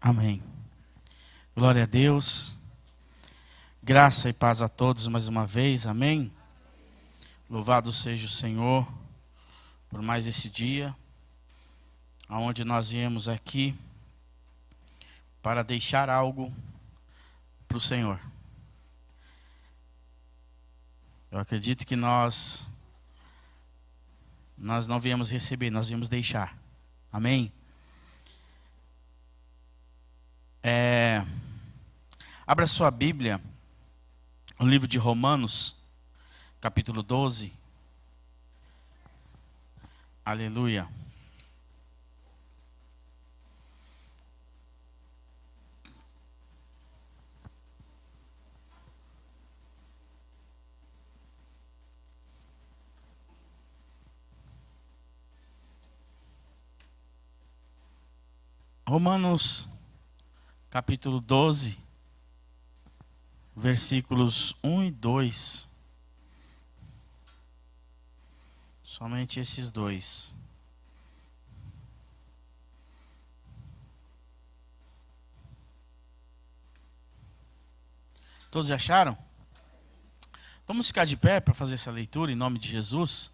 Amém. Glória a Deus. Graça e paz a todos mais uma vez. Amém. Louvado seja o Senhor por mais esse dia, onde nós viemos aqui para deixar algo para o Senhor. Eu acredito que nós não viemos receber, nós viemos deixar. Amém. Abra sua Bíblia, no livro de Romanos, capítulo 12. Aleluia. Romanos, capítulo 12, versículos 1 e 2. Somente esses dois. Todos já acharam? Vamos ficar de pé para fazer essa leitura em nome de Jesus.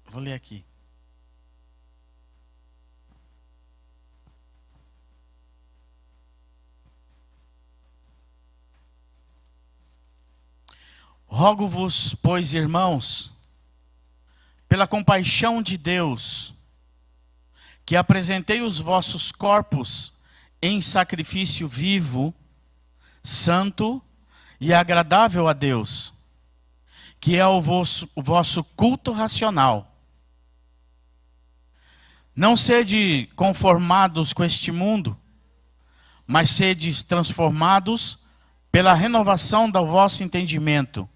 Vou ler aqui. Rogo-vos, pois, irmãos, pela compaixão de Deus, que apresentei os vossos corpos em sacrifício vivo, santo e agradável a Deus, que é o vosso culto racional. Não sede conformados com este mundo, mas sede transformados pela renovação do vosso entendimento,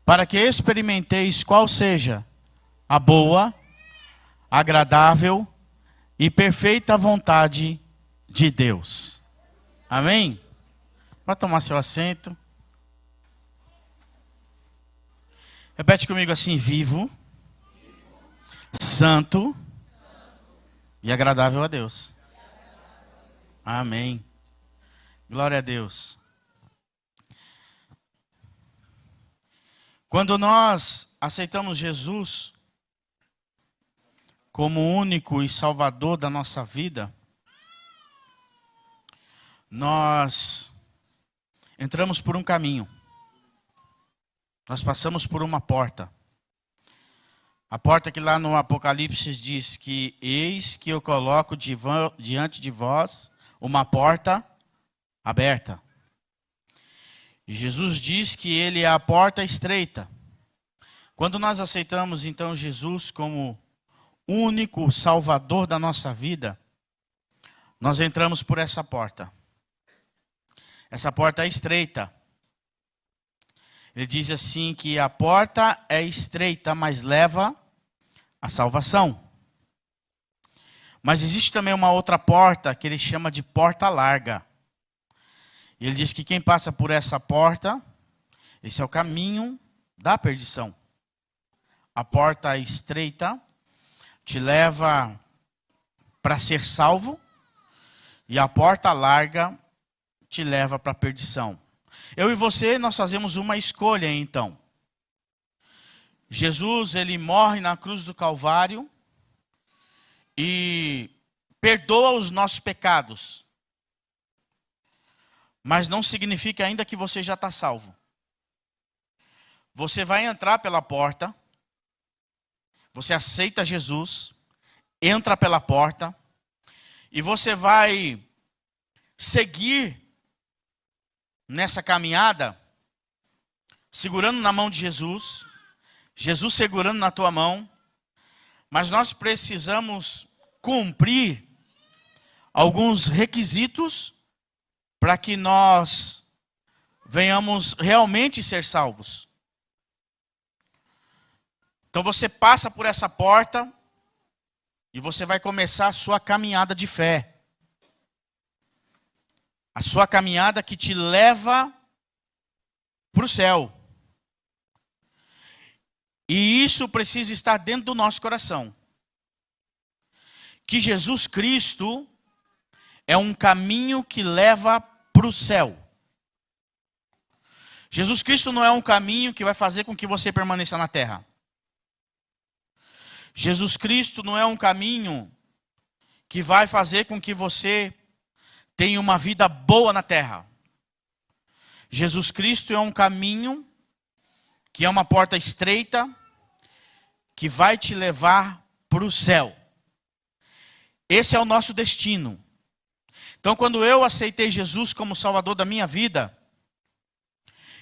para que experimenteis qual seja a boa, agradável e perfeita vontade de Deus. Amém? Pode tomar seu assento. Repete comigo assim: vivo, santo e agradável a Deus. Amém. Glória a Deus. Quando nós aceitamos Jesus como único e salvador da nossa vida, nós entramos por um caminho. Nós passamos por uma porta. A porta que lá no Apocalipse diz que eis que eu coloco diante de vós uma porta aberta. E Jesus diz que ele é a porta estreita. Quando nós aceitamos então Jesus como único Salvador da nossa vida, nós entramos por essa porta. Essa porta é estreita. Ele diz assim que a porta é estreita, mas leva à salvação. Mas existe também uma outra porta que ele chama de porta larga. Ele diz que quem passa por essa porta, esse é o caminho da perdição. A porta estreita te leva para ser salvo e a porta larga te leva para a perdição. Eu e você, nós fazemos uma escolha então. Jesus, ele morre na cruz do Calvário e perdoa os nossos pecados. Mas não significa ainda que você já está salvo. Você vai entrar pela porta, você aceita Jesus, entra pela porta, e você vai seguir nessa caminhada, segurando na mão de Jesus, Jesus segurando na tua mão, mas nós precisamos cumprir alguns requisitos para que nós venhamos realmente ser salvos. Então você passa por essa porta e você vai começar a sua caminhada de fé. A sua caminhada que te leva para o céu. E isso precisa estar dentro do nosso coração. que Jesus Cristo é um caminho que leva para o céu. Jesus Cristo não é um caminho que vai fazer com que você permaneça na terra. Jesus Cristo não é um caminho que vai fazer com que você tenha uma vida boa na terra. Jesus Cristo é um caminho que é uma porta estreita que vai te levar para o céu. Esse é o nosso destino. Então, quando eu aceitei Jesus como Salvador da minha vida,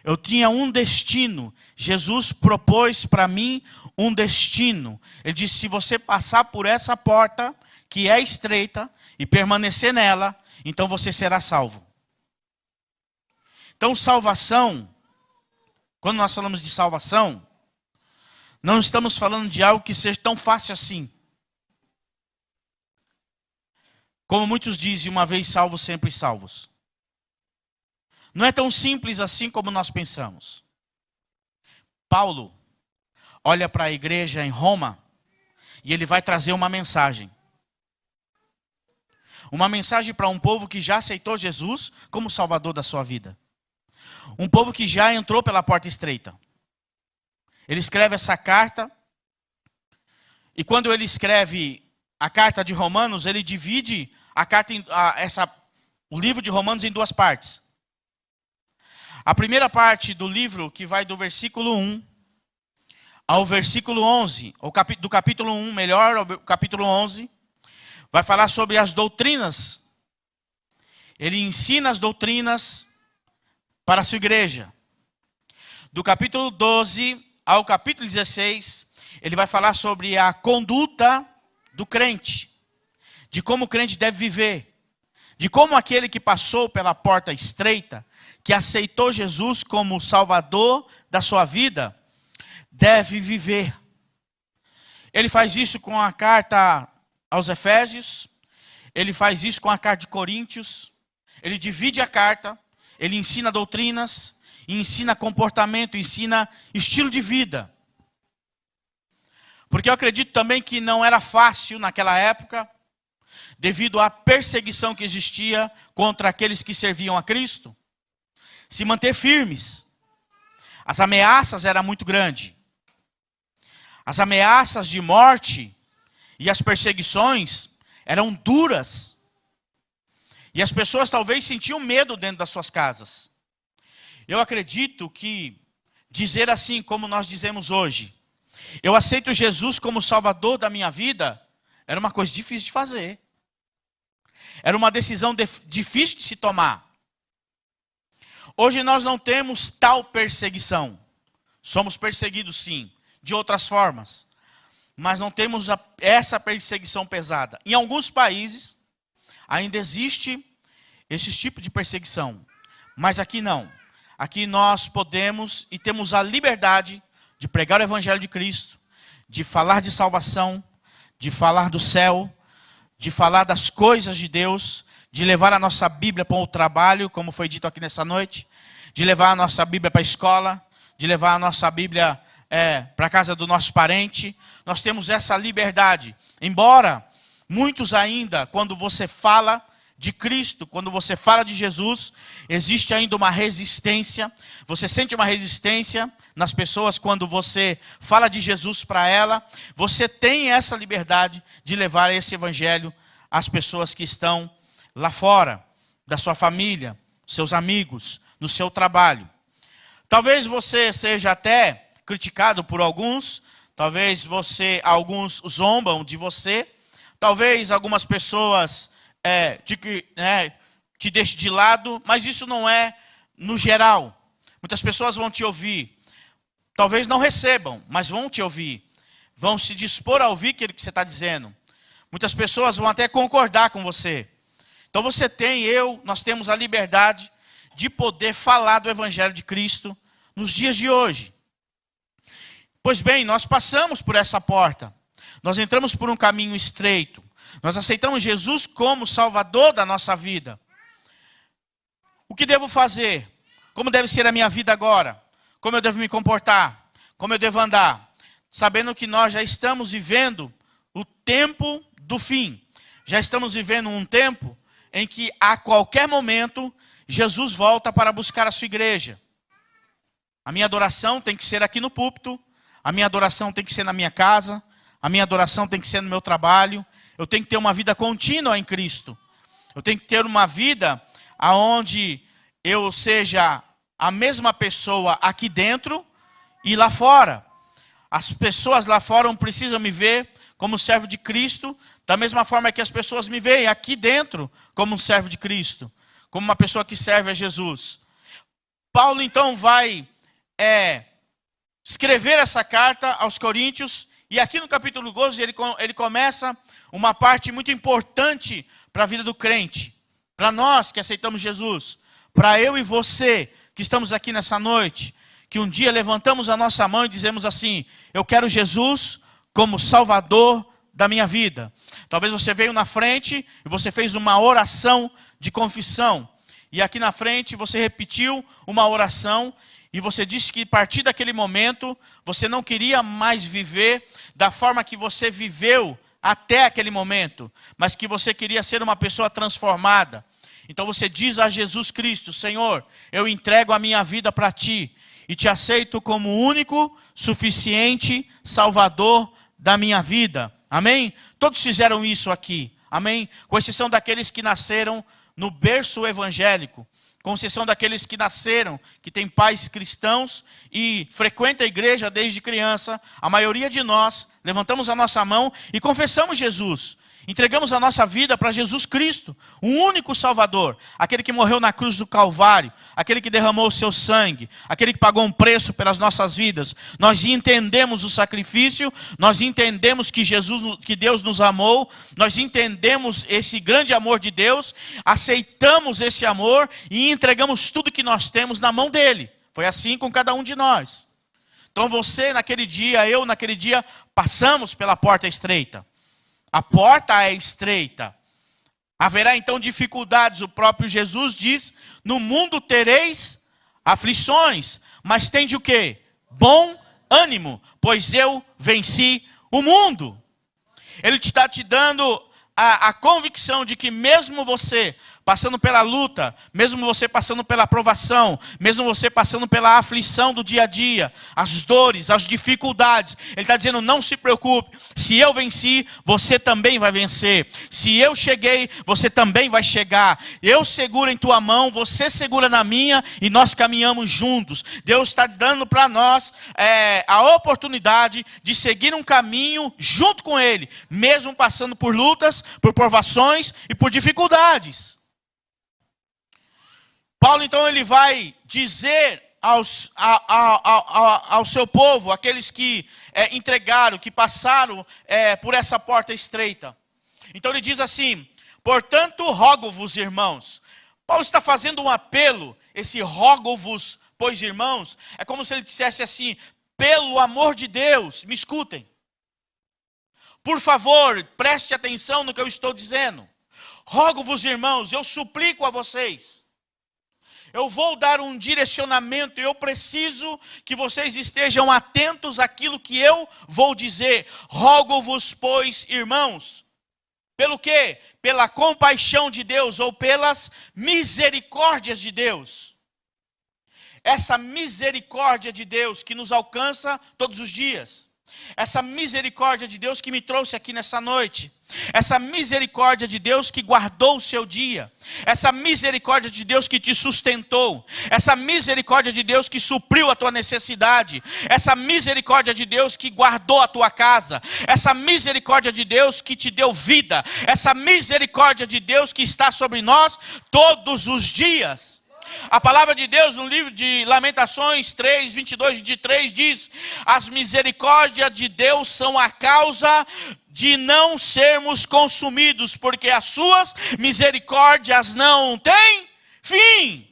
eu tinha um destino. Jesus propôs para mim um destino. Ele disse: se você passar por essa porta, que é estreita, e permanecer nela, então você será salvo. Então, salvação, quando nós falamos de salvação, não estamos falando de algo que seja tão fácil assim. Como muitos dizem, uma vez salvos, sempre salvos. Não é tão simples assim como nós pensamos. Paulo olha para a igreja em Roma e ele vai trazer uma mensagem. Uma mensagem para um povo que já aceitou Jesus como Salvador da sua vida. Um povo que já entrou pela porta estreita. Ele escreve essa carta. E quando ele escreve a carta de Romanos, ele divide a carta o livro de Romanos em duas partes. A primeira parte do livro, que vai do versículo 1 ao versículo 11, do capítulo 1, melhor, ao capítulo 11, vai falar sobre as doutrinas. Ele ensina as doutrinas para a sua igreja. Do capítulo 12 ao capítulo 16, ele vai falar sobre a conduta do crente. De como o crente deve viver. De como aquele que passou pela porta estreita, que aceitou Jesus como Salvador da sua vida, deve viver. Ele faz isso com a carta aos Efésios, ele faz isso com a carta de Coríntios, ele divide a carta, ele ensina doutrinas, ensina comportamento, ensina estilo de vida. Porque eu acredito também que não era fácil naquela época, devido à perseguição que existia contra aqueles que serviam a Cristo, se manter firmes. As ameaças eram muito grandes. As ameaças de morte e as perseguições eram duras. E as pessoas talvez sentiam medo dentro das suas casas. Eu acredito que dizer assim como nós dizemos hoje, eu aceito Jesus como Salvador da minha vida, era uma coisa difícil de fazer. Era uma decisão difícil de se tomar. Hoje nós não temos tal perseguição. Somos perseguidos sim, de outras formas. Mas não temos essa perseguição pesada. Em alguns países ainda existe esse tipo de perseguição. Mas aqui não. Aqui nós podemos e temos a liberdade de pregar o Evangelho de Cristo, de falar de salvação, de falar do céu, de falar das coisas de Deus, de levar a nossa Bíblia para o trabalho, como foi dito aqui nessa noite, de levar a nossa Bíblia para a escola, de levar a nossa Bíblia para a casa do nosso parente. Nós temos essa liberdade. Embora muitos ainda, quando você fala de Cristo, quando você fala de Jesus, existe ainda uma resistência. Você sente uma resistência nas pessoas quando você fala de Jesus para ela. Você tem essa liberdade de levar esse evangelho às pessoas que estão lá fora, da sua família, seus amigos, no seu trabalho. Talvez você seja até criticado por alguns, talvez alguns zombam de você, talvez algumas pessoas te deixem de lado, mas isso não é no geral. Muitas pessoas vão te ouvir, talvez não recebam, mas vão te ouvir, vão se dispor a ouvir aquilo que você está dizendo. Muitas pessoas vão até concordar com você. Então nós temos a liberdade de poder falar do Evangelho de Cristo nos dias de hoje. Pois bem, nós passamos por essa porta. Nós entramos por um caminho estreito. Nós aceitamos Jesus como Salvador da nossa vida. O que devo fazer? Como deve ser a minha vida agora? Como eu devo me comportar? Como eu devo andar? Sabendo que nós já estamos vivendo o tempo do fim. já estamos vivendo um tempo em que a qualquer momento Jesus volta para buscar a sua igreja. A minha adoração tem que ser aqui no púlpito, a minha adoração tem que ser na minha casa, a minha adoração tem que ser no meu trabalho. Eu tenho que ter uma vida contínua em Cristo. Eu tenho que ter uma vida onde eu seja a mesma pessoa aqui dentro e lá fora. As pessoas lá fora não precisam me ver como servo de Cristo, da mesma forma que as pessoas me veem aqui dentro como um servo de Cristo, como uma pessoa que serve a Jesus. Paulo então vai escrever essa carta aos Coríntios, e aqui no capítulo 12 ele começa uma parte muito importante para a vida do crente, para nós que aceitamos Jesus, para eu e você que estamos aqui nessa noite, que um dia levantamos a nossa mão e dizemos assim: eu quero Jesus como Salvador da minha vida. Talvez você veio na frente e você fez uma oração de confissão, e aqui na frente você repetiu uma oração, e você disse que a partir daquele momento você não queria mais viver da forma que você viveu até aquele momento, mas que você queria ser uma pessoa transformada. Então você diz a Jesus Cristo: Senhor, eu entrego a minha vida para Ti e Te aceito como único, suficiente Salvador da minha vida. Amém? Todos fizeram isso aqui. Amém? Com exceção daqueles que nasceram no berço evangélico, com exceção daqueles que nasceram, que têm pais cristãos e frequentam a igreja desde criança. A maioria de nós levantamos a nossa mão e confessamos Jesus. Entregamos a nossa vida para Jesus Cristo, o único Salvador, aquele que morreu na cruz do Calvário, aquele que derramou o seu sangue, aquele que pagou um preço pelas nossas vidas. Nós entendemos o sacrifício, nós entendemos que Deus nos amou, nós entendemos esse grande amor de Deus, aceitamos esse amor e entregamos tudo que nós temos na mão dele. Foi assim com cada um de nós. Então você naquele dia, eu naquele dia, passamos pela porta estreita. A porta é estreita. Haverá então dificuldades. O próprio Jesus diz: no mundo tereis aflições, mas tende o quê? Bom ânimo, pois eu venci o mundo. Ele está te dando a convicção de que mesmo você passando pela luta, mesmo você passando pela provação, mesmo você passando pela aflição do dia a dia, as dores, as dificuldades, ele está dizendo: não se preocupe, se eu venci, você também vai vencer. Se eu cheguei, você também vai chegar. Eu seguro em tua mão, você segura na minha, e nós caminhamos juntos. Deus está dando para nós a oportunidade de seguir um caminho junto com Ele, mesmo passando por lutas, por provações e por dificuldades. Paulo então ele vai dizer ao seu povo, aqueles que entregaram, que passaram por essa porta estreita. Então ele diz assim: portanto rogo-vos, irmãos. Paulo está fazendo um apelo. Esse rogo-vos, pois irmãos, é como se ele dissesse assim: pelo amor de Deus, me escutem. Por favor, preste atenção no que eu estou dizendo. Rogo-vos, irmãos, eu suplico a vocês. Eu vou dar um direcionamento, eu preciso que vocês estejam atentos àquilo que eu vou dizer. Rogo-vos, pois, irmãos. Pelo quê? Pela compaixão de Deus ou pelas misericórdias de Deus. Essa misericórdia de Deus que nos alcança todos os dias. Essa misericórdia de Deus que me trouxe aqui nessa noite. Essa misericórdia de Deus que guardou o seu dia. Essa misericórdia de Deus que te sustentou. Essa misericórdia de Deus que supriu a tua necessidade. Essa misericórdia de Deus que guardou a tua casa. Essa misericórdia de Deus que te deu vida. Essa misericórdia de Deus que está sobre nós todos os dias. A palavra de Deus no livro de Lamentações 3, 22 e 23 diz: as misericórdias de Deus são a causa de não sermos consumidos, porque as suas misericórdias não têm fim.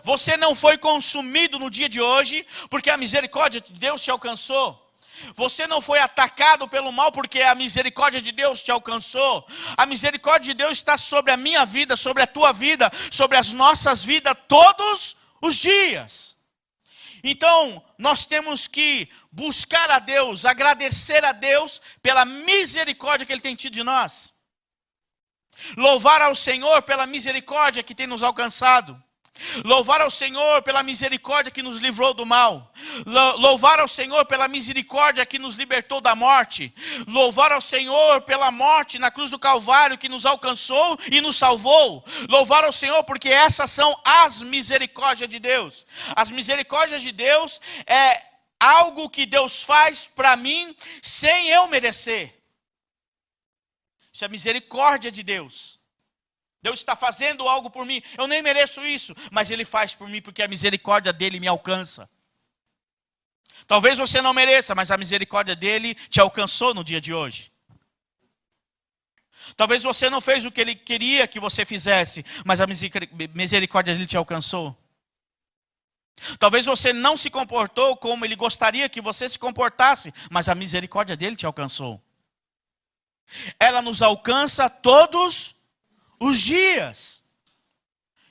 Você não foi consumido no dia de hoje, porque a misericórdia de Deus te alcançou. Você não foi atacado pelo mal porque a misericórdia de Deus te alcançou. A misericórdia de Deus está sobre a minha vida, sobre a tua vida, sobre as nossas vidas todos os dias. Então, nós temos que buscar a Deus, agradecer a Deus pela misericórdia que Ele tem tido de nós. Louvar ao Senhor pela misericórdia que tem nos alcançado. Louvar ao Senhor pela misericórdia que nos livrou do mal. Louvar ao Senhor pela misericórdia que nos libertou da morte. Louvar ao Senhor pela morte na cruz do Calvário que nos alcançou e nos salvou. Louvar ao Senhor porque essas são as misericórdias de Deus. As misericórdias de Deus é algo que Deus faz para mim sem eu merecer. Isso é misericórdia de Deus. Deus está fazendo algo por mim. Eu nem mereço isso, mas Ele faz por mim porque a misericórdia dEle me alcança. Talvez você não mereça, mas a misericórdia dEle te alcançou no dia de hoje. Talvez você não fez o que Ele queria que você fizesse, mas a misericórdia dEle te alcançou. Talvez você não se comportou como Ele gostaria que você se comportasse, mas a misericórdia dEle te alcançou. Ela nos alcança todos os dias.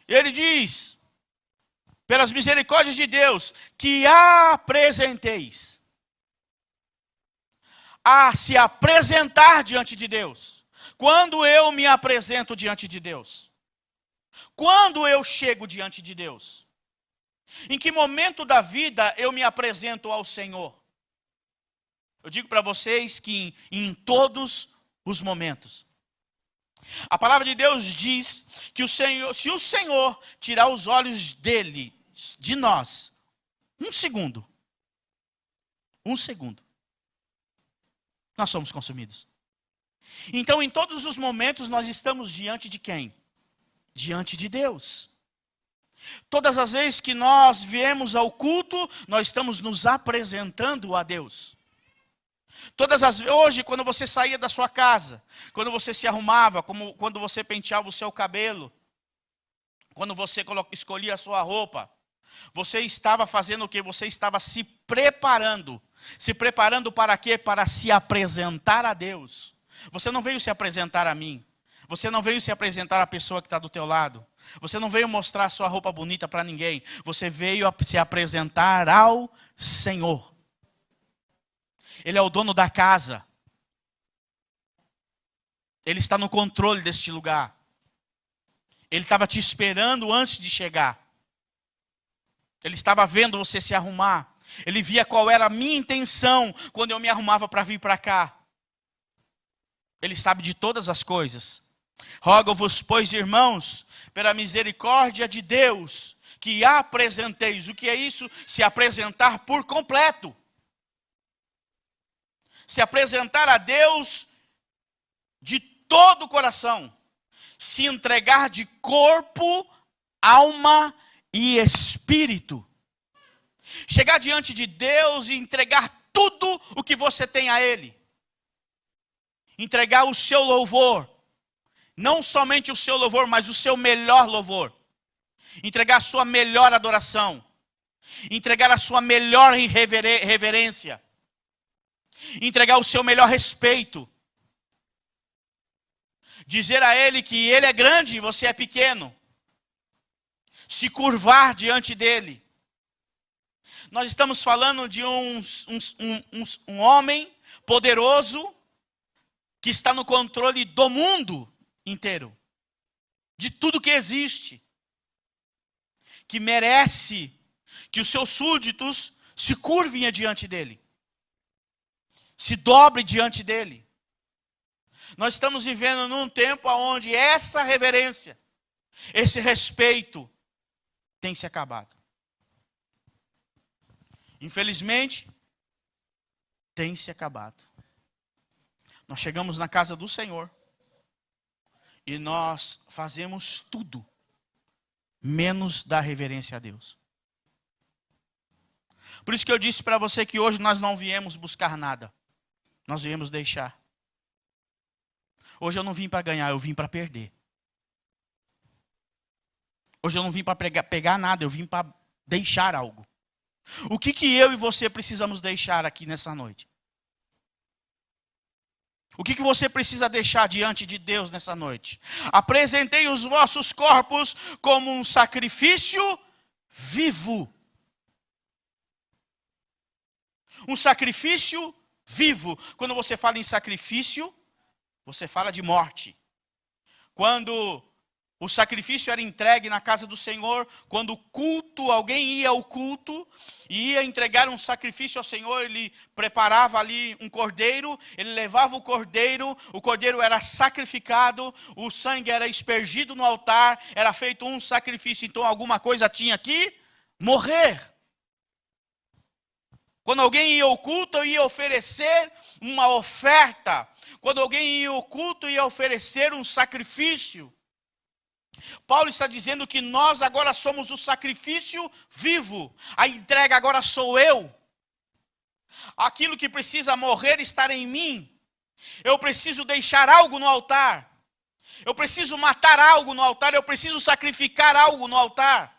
Ele diz, pelas misericórdias de Deus, que apresenteis. A se apresentar diante de Deus. Quando eu me apresento diante de Deus? Quando eu chego diante de Deus? Em que momento da vida eu me apresento ao Senhor? Eu digo para vocês que em todos os momentos. A palavra de Deus diz que o Senhor, se o Senhor tirar os olhos dele, de nós, um segundo, nós somos consumidos. Então, em todos os momentos, nós estamos diante de quem? Diante de Deus. Todas as vezes que nós viemos ao culto, nós estamos nos apresentando a Deus. Hoje, quando você saía da sua casa, quando você se arrumava, quando você penteava o seu cabelo, quando você escolhia a sua roupa, você estava fazendo o quê? Você estava se preparando. Se preparando para quê? Para se apresentar a Deus. Você não veio se apresentar a mim. Você não veio se apresentar à pessoa que está do teu lado. Você não veio mostrar a sua roupa bonita para ninguém. Você veio se apresentar ao Senhor. Ele é o dono da casa. Ele está no controle deste lugar. Ele estava te esperando antes de chegar. Ele estava vendo você se arrumar. Ele via qual era a minha intenção quando eu me arrumava para vir para cá. Ele sabe de todas as coisas. Rogo-vos, pois, irmãos, pela misericórdia de Deus, que apresenteis. O que é isso? Se apresentar por completo. Se apresentar a Deus de todo o coração. Se entregar de corpo, alma e espírito. Chegar diante de Deus e entregar tudo o que você tem a Ele. Entregar o seu louvor. Não somente o seu louvor, mas o seu melhor louvor. Entregar a sua melhor adoração. Entregar a sua melhor reverência. Entregar o seu melhor respeito. Dizer a Ele que Ele é grande e você é pequeno. Se curvar diante dEle. Nós estamos falando de um homem poderoso que está no controle do mundo inteiro. De tudo que existe. Que merece que os seus súditos se curvem diante dEle. Se dobre diante dEle. Nós estamos vivendo num tempo onde essa reverência, esse respeito tem se acabado. Infelizmente, tem se acabado. Nós chegamos na casa do Senhor e nós fazemos tudo menos dar reverência a Deus. Por isso que eu disse para você que hoje nós não viemos buscar nada. Nós viemos deixar. Hoje eu não vim para ganhar, eu vim para perder. Hoje eu não vim para pegar nada, eu vim para deixar algo. O que eu e você precisamos deixar aqui nessa noite? O que você precisa deixar diante de Deus nessa noite? Apresentei os vossos corpos como um sacrifício vivo. Um sacrifício vivo. Quando você fala em sacrifício, você fala de morte. quando o sacrifício era entregue na casa do Senhor, quando o culto, alguém ia ao culto e ia entregar um sacrifício ao Senhor, ele preparava ali um cordeiro, ele levava o cordeiro era sacrificado, o sangue era aspergido no altar, era feito um sacrifício, então alguma coisa tinha que morrer. Quando alguém ia ao culto, ia oferecer uma oferta. Quando alguém ia ao culto, ia oferecer um sacrifício. Paulo está dizendo que nós agora somos o sacrifício vivo. A entrega agora sou eu. Aquilo que precisa morrer está em mim. Eu preciso deixar algo no altar. Eu preciso matar algo no altar. Eu preciso sacrificar algo no altar.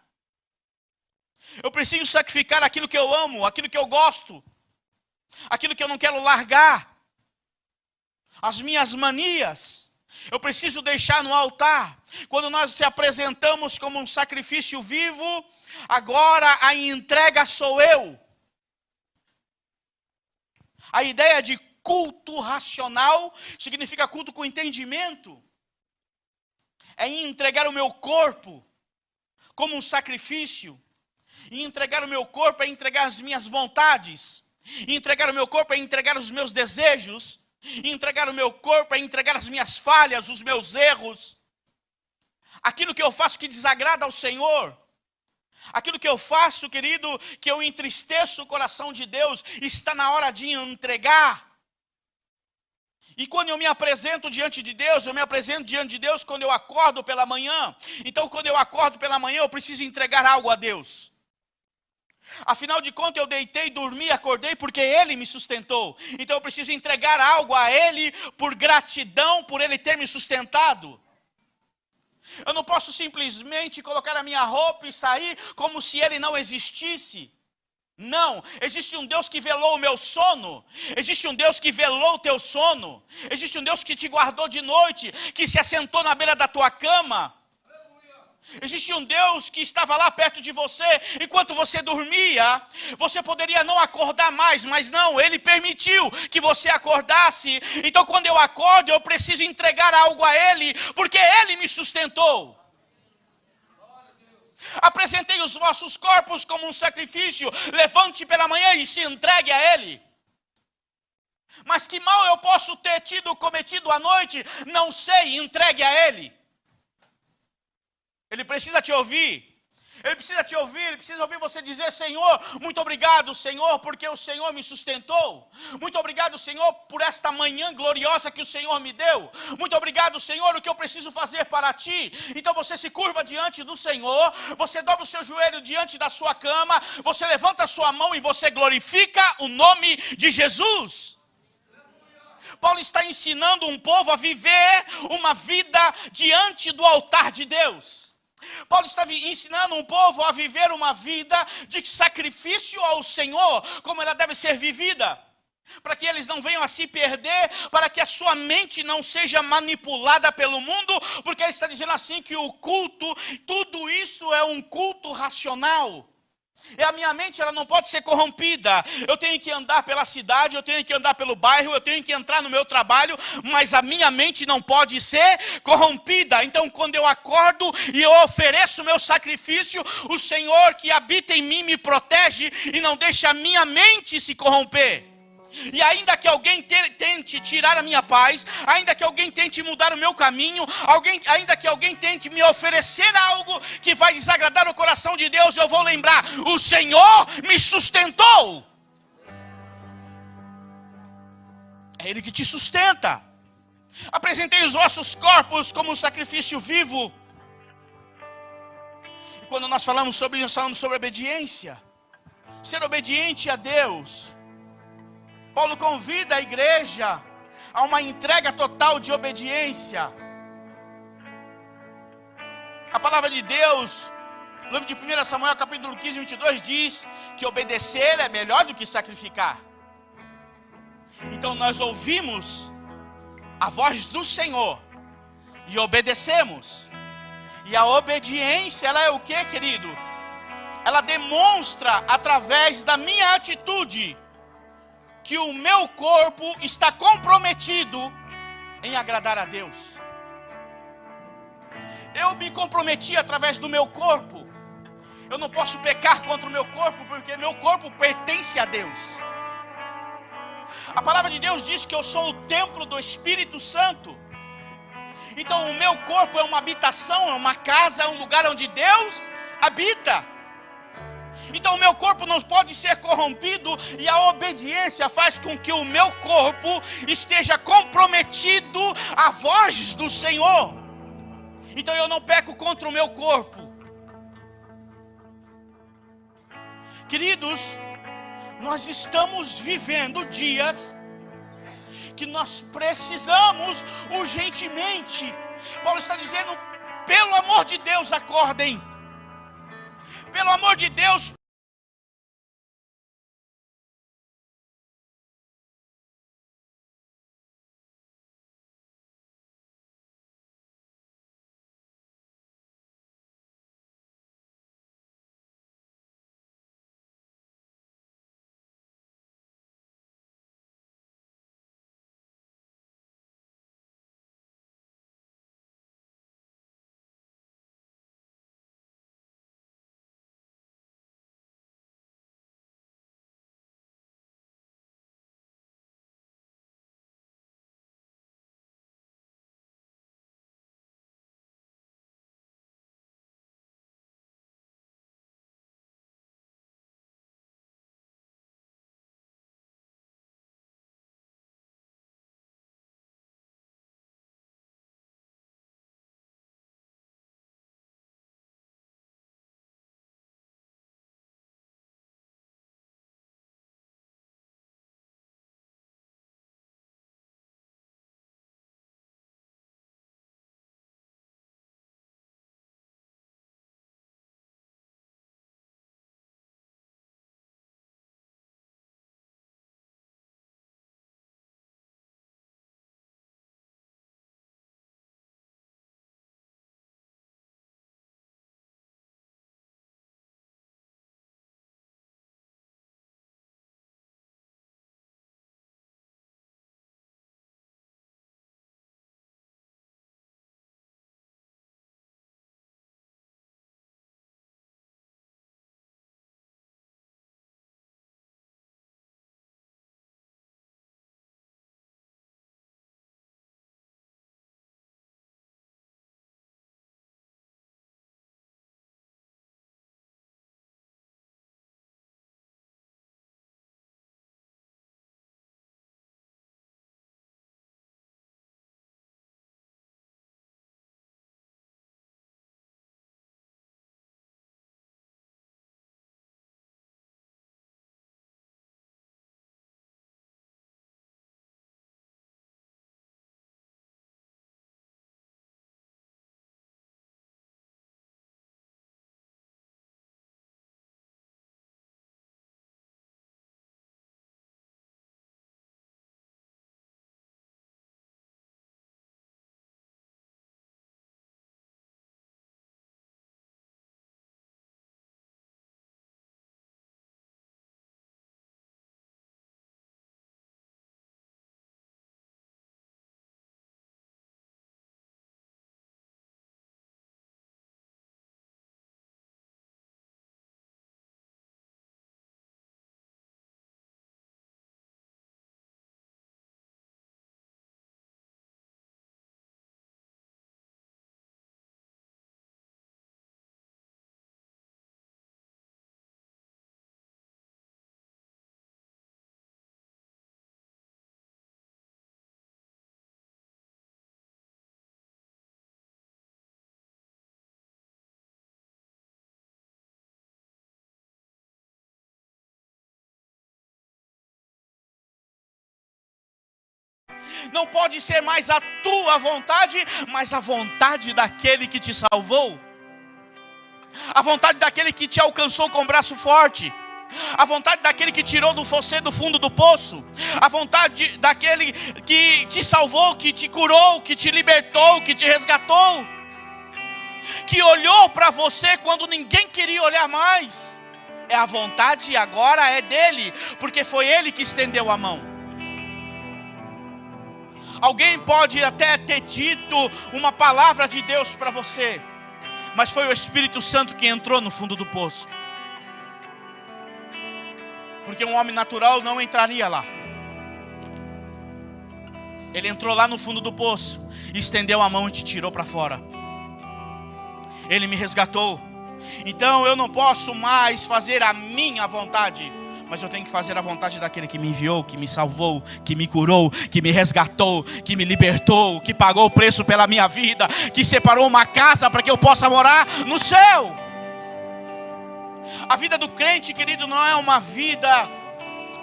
Eu preciso sacrificar aquilo que eu amo, aquilo que eu gosto, aquilo que eu não quero largar, as minhas manias. Eu preciso deixar no altar. Quando nós se apresentamos como um sacrifício vivo, agora a entrega sou eu. A ideia de culto racional significa culto com entendimento. É entregar o meu corpo como um sacrifício. E entregar o meu corpo é entregar as minhas vontades. E entregar o meu corpo é entregar os meus desejos. E entregar o meu corpo é entregar as minhas falhas, os meus erros. Aquilo que eu faço que desagrada ao Senhor. Aquilo que eu faço, querido, que eu entristeço o coração de Deus, está na hora de entregar. E quando eu me apresento diante de Deus, eu me apresento diante de Deus quando eu acordo pela manhã. Então, quando eu acordo pela manhã, eu preciso entregar algo a Deus. Afinal de contas, eu deitei, dormi, acordei porque Ele me sustentou. Então eu preciso entregar algo a Ele por gratidão, por Ele ter me sustentado. Eu não posso simplesmente colocar a minha roupa e sair como se Ele não existisse. Não, existe um Deus que velou o meu sono. Existe um Deus que velou o teu sono. Existe um Deus que te guardou de noite, que se assentou na beira da tua cama. Existe um Deus que estava lá perto de você, enquanto você dormia. Você poderia não acordar mais, mas não, Ele permitiu que você acordasse. Então quando eu acordo, eu preciso entregar algo a Ele, porque Ele me sustentou. Apresentei os vossos corpos como um sacrifício, levante pela manhã e se entregue a Ele. Mas que mal eu posso ter cometido à noite? Não sei, entregue a Ele. Ele precisa te ouvir. Ele precisa te ouvir, ele precisa ouvir você dizer: Senhor, muito obrigado, Senhor, porque o Senhor me sustentou. Muito obrigado, Senhor, por esta manhã gloriosa que o Senhor me deu. Muito obrigado, Senhor, o que eu preciso fazer para Ti. Então você se curva diante do Senhor, você dobra o seu joelho diante da sua cama, você levanta a sua mão e você glorifica o nome de Jesus. Paulo está ensinando um povo a viver uma vida diante do altar de Deus. Paulo está ensinando um povo a viver uma vida de sacrifício ao Senhor, como ela deve ser vivida, para que eles não venham a se perder, para que a sua mente não seja manipulada pelo mundo, porque ele está dizendo assim que o culto, tudo isso é um culto racional. E a minha mente, ela não pode ser corrompida. Eu tenho que andar pela cidade, eu tenho que andar pelo bairro, eu tenho que entrar no meu trabalho, mas a minha mente não pode ser corrompida. Então quando eu acordo e eu ofereço o meu sacrifício, o Senhor que habita em mim me protege e não deixa a minha mente se corromper. E ainda que alguém tente tirar a minha paz, ainda que alguém tente mudar o meu caminho, ainda que alguém tente me oferecer algo que vai desagradar o coração de Deus, eu vou lembrar: o Senhor me sustentou. É Ele que te sustenta. Apresentei os vossos corpos como um sacrifício vivo. E quando nós falamos sobre isso, nós falamos sobre obediência. Ser obediente a Deus. Paulo convida a igreja a uma entrega total de obediência. A palavra de Deus, no livro de 1 Samuel, capítulo 15, 22, diz que obedecer é melhor do que sacrificar. Então nós ouvimos a voz do Senhor e obedecemos. E a obediência, ela é o que, querido? Ela demonstra através da minha atitude que o meu corpo está comprometido em agradar a Deus. Eu me comprometi através do meu corpo. Eu não posso pecar contra o meu corpo, porque meu corpo pertence a Deus. A palavra de Deus diz que eu sou o templo do Espírito Santo. Então o meu corpo é uma habitação, é uma casa, é um lugar onde Deus habita. Então o meu corpo não pode ser corrompido, e a obediência faz com que o meu corpo esteja comprometido à voz do Senhor. Então eu não peco contra o meu corpo. Queridos, nós estamos vivendo dias que nós precisamos urgentemente. Paulo está dizendo: pelo amor de Deus, acordem. Pelo amor de Deus, não pode ser mais a tua vontade, mas a vontade daquele que te salvou, a vontade daquele que te alcançou com o braço forte, a vontade daquele que tirou você do fundo do poço, a vontade daquele que te salvou, que te curou, que te libertou, que te resgatou, que olhou para você quando ninguém queria olhar mais. É a vontade agora é dele, porque foi ele que estendeu a mão. Alguém pode até ter dito uma palavra de Deus para você, mas foi o Espírito Santo que entrou no fundo do poço. Porque um homem natural não entraria lá. Ele entrou lá no fundo do poço, estendeu a mão e te tirou para fora. Ele me resgatou. Então eu não posso mais fazer a minha vontade, mas eu tenho que fazer a vontade daquele que me enviou, que me salvou, que me curou, que me resgatou, que me libertou, que pagou o preço pela minha vida, que separou uma casa para que eu possa morar no céu. A vida do crente, querido, não é uma vida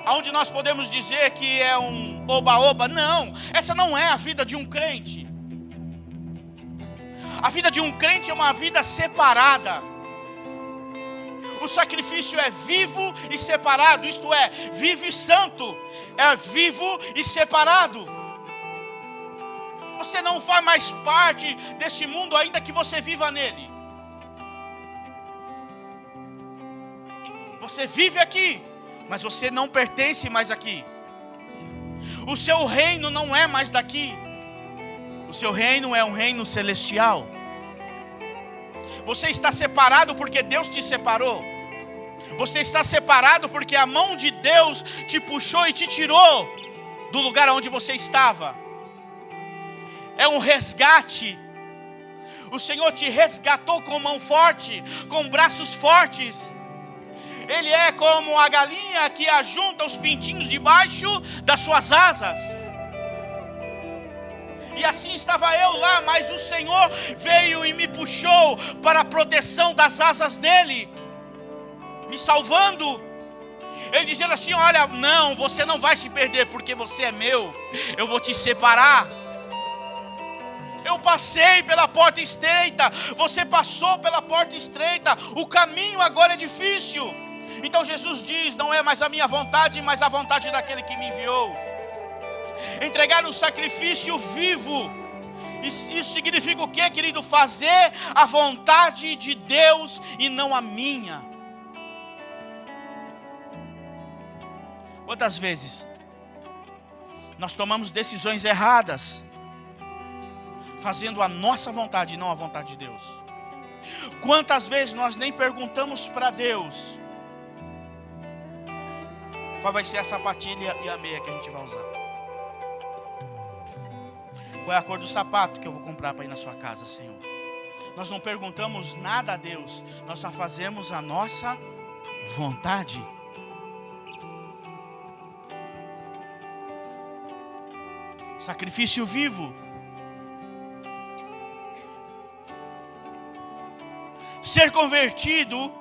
onde nós podemos dizer que é um oba-oba. Não, essa não é a vida de um crente. A vida de um crente é uma vida separada. O sacrifício é vivo e separado, isto é, vivo e santo, é vivo e separado. Você não faz mais parte desse mundo ainda que você viva nele. Você vive aqui, mas você não pertence mais aqui. O seu reino não é mais daqui. O seu reino é um reino celestial. Você está separado porque Deus te separou. Você está separado porque a mão de Deus te puxou e te tirou do lugar onde você estava. É um resgate. O Senhor te resgatou com mão forte, com braços fortes. Ele é como a galinha que ajunta os pintinhos debaixo das suas asas. E assim estava eu lá, mas o Senhor veio e me puxou para a proteção das asas dele, me salvando. Ele dizendo assim: olha, não, você não vai se perder, porque você é meu, eu vou te separar. Eu passei pela porta estreita, você passou pela porta estreita, o caminho agora é difícil. Então Jesus diz: não é mais a minha vontade, mas a vontade daquele que me enviou. Entregar um sacrifício vivo. Isso significa o quê, querido? Fazer a vontade de Deus e não a minha. Quantas vezes nós tomamos decisões erradas, fazendo a nossa vontade e não a vontade de Deus? Quantas vezes nós nem perguntamos para Deus qual vai ser a sapatilha e a meia que a gente vai usar? Qual é a cor do sapato que eu vou comprar para ir na sua casa, Senhor? Nós não perguntamos nada a Deus, nós só fazemos a nossa vontade. Sacrifício vivo. Ser convertido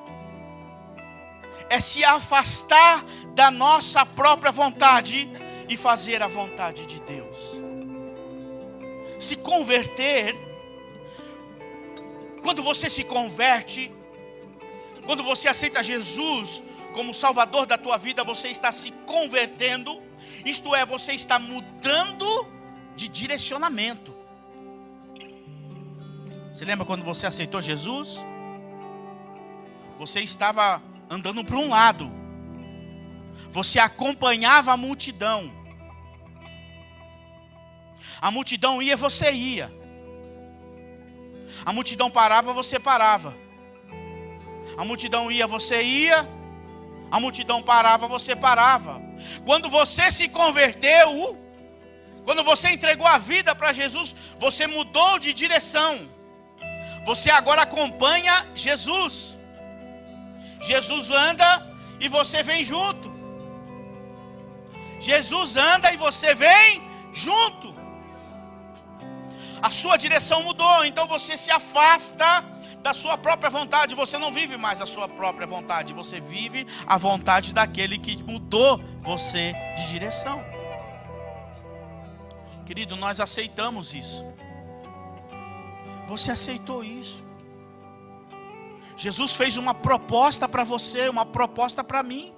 é se afastar da nossa própria vontade e fazer a vontade de Deus. Se converter, quando você se converte, quando você aceita Jesus como Salvador da tua vida, você está se convertendo, isto é, você está mudando de direcionamento. Você lembra quando você aceitou Jesus? Você estava andando para um lado, você acompanhava a multidão. A multidão ia, você ia. A multidão parava, você parava. A multidão ia, você ia. A multidão parava, você parava. Quando você se converteu, quando você entregou a vida para Jesus, você mudou de direção. Você agora acompanha Jesus. Jesus anda e você vem junto. Jesus anda e você vem junto. A sua direção mudou, então você se afasta da sua própria vontade. Você não vive mais a sua própria vontade, você vive a vontade daquele que mudou você de direção. Querido, nós aceitamos isso. Você aceitou isso. Jesus fez uma proposta para você, uma proposta para mim.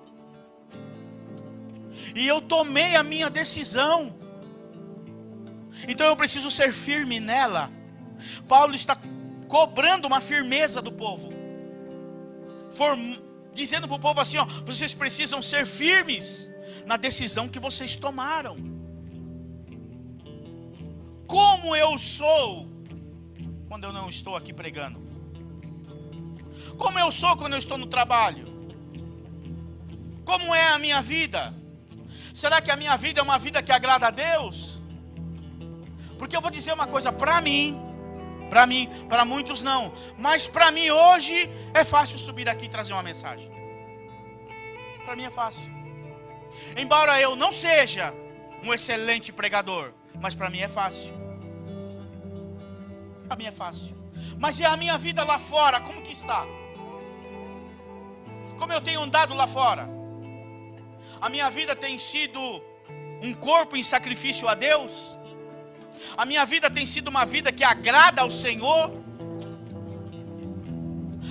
E eu tomei a minha decisão. Então eu preciso ser firme nela. Paulo está cobrando uma firmeza do povo, dizendo para o povo assim: ó, vocês precisam ser firmes na decisão que vocês tomaram. como eu sou quando eu não estou aqui pregando? Como eu sou quando eu estou no trabalho? Como é a minha vida? Será que a minha vida é uma vida que agrada a Deus? Porque eu vou dizer uma coisa, para muitos não, mas para mim hoje é fácil subir aqui e trazer uma mensagem. Para mim é fácil. Embora eu não seja um excelente pregador, mas para mim é fácil. Para mim é fácil. Mas e a minha vida lá fora, como que está? Como eu tenho andado lá fora? A minha vida tem sido um corpo em sacrifício a Deus? A minha vida tem sido uma vida que agrada ao Senhor?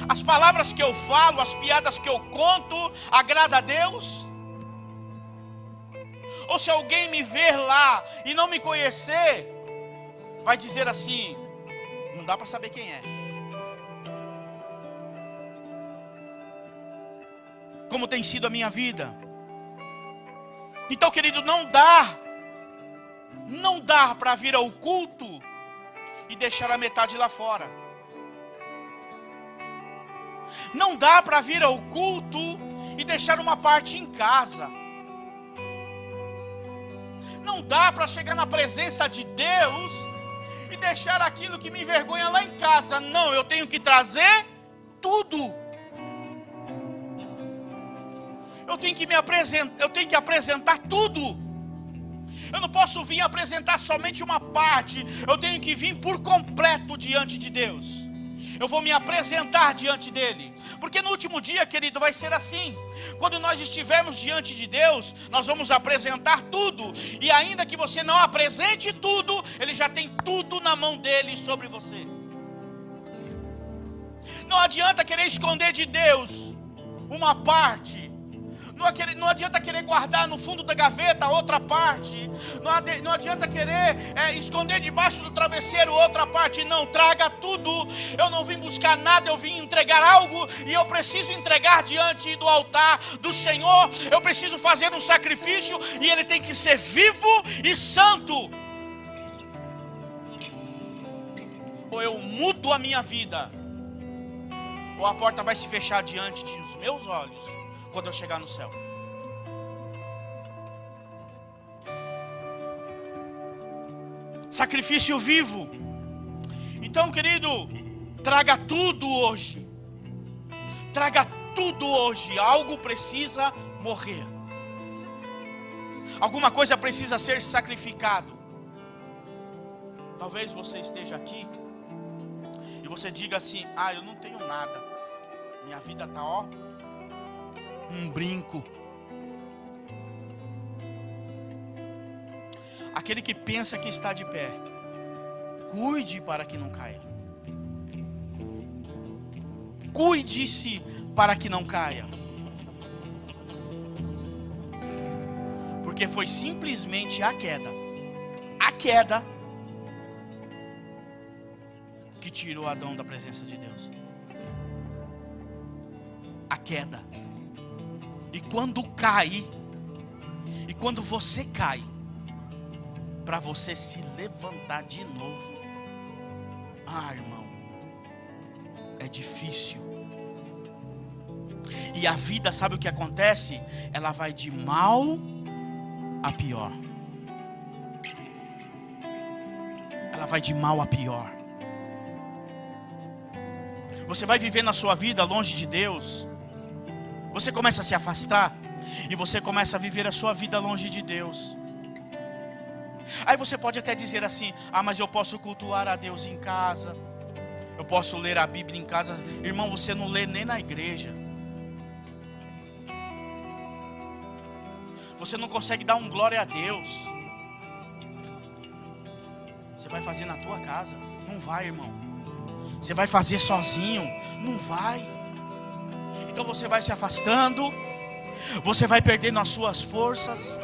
As palavras que eu falo, as piadas que eu conto, agrada a Deus? Ou se alguém me ver lá e não me conhecer, vai dizer assim, não dá para saber quem é. Como tem sido a minha vida? Então, querido, não dá para vir ao culto e deixar a metade lá fora. Não dá para vir ao culto e deixar uma parte em casa. Não dá para chegar na presença de Deus e deixar aquilo que me envergonha lá em casa. Não, eu tenho que trazer tudo. Eu tenho que apresentar tudo. Eu não posso vir apresentar somente uma parte. Eu tenho que vir por completo diante de Deus. Eu vou me apresentar diante dele. Porque no último dia, querido, vai ser assim. Quando nós estivermos diante de Deus, nós vamos apresentar tudo. E ainda que você não apresente tudo, ele já tem tudo na mão dele sobre você. Não adianta querer esconder de Deus uma parte. Não adianta querer guardar no fundo da gaveta outra parte. Não adianta querer esconder debaixo do travesseiro outra parte. Não, traga tudo. Eu não vim buscar nada, eu vim entregar algo. E eu preciso entregar diante do altar do Senhor. Eu preciso fazer um sacrifício. E ele tem que ser vivo e santo. Ou eu mudo a minha vida, ou a porta vai se fechar diante dos meus olhos quando eu chegar no céu. Sacrifício vivo. Então, querido, traga tudo hoje. Traga tudo hoje. Algo precisa morrer. Alguma coisa precisa ser sacrificado. Talvez você esteja aqui e você diga assim: eu não tenho nada. Minha vida está um brinco. Aquele que pensa que está de pé, cuide para que não caia. Cuide-se para que não caia. Porque foi simplesmente a queda que tirou Adão da presença de Deus. A queda. E quando cai, e quando você cai, para você se levantar de novo, irmão, é difícil. E a vida, sabe o que acontece? Ela vai de mal a pior. Ela vai de mal a pior. Você vai viver na sua vida longe de Deus. Você começa a se afastar e você começa a viver a sua vida longe de Deus. Aí você pode até dizer assim: mas eu posso cultuar a Deus em casa, eu posso ler a Bíblia em casa. Irmão, você não lê nem na igreja. Você não consegue dar um glória a Deus. Você vai fazer na tua casa? Não vai, irmão. Você vai fazer sozinho? Não vai. Então você vai se afastando, você vai perdendo as suas forças.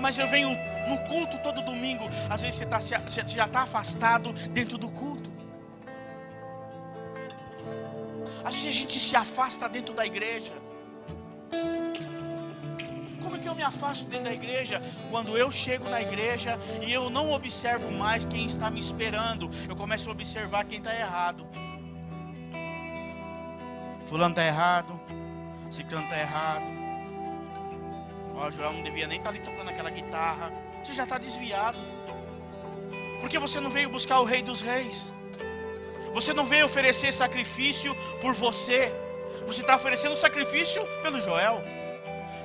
Mas eu venho no culto todo domingo. Às vezes você já está afastado dentro do culto. Às vezes a gente se afasta dentro da igreja. Como que eu me afasto dentro da igreja? Quando eu chego na igreja e eu não observo mais quem está me esperando, eu começo a observar quem está errado. Fulano está errado, ciclano está errado. Ó, Joel não devia nem estar ali tocando aquela guitarra. Você já está desviado. Porque você não veio buscar o Rei dos Reis. Você não veio oferecer sacrifício por você. Você está oferecendo sacrifício pelo Joel.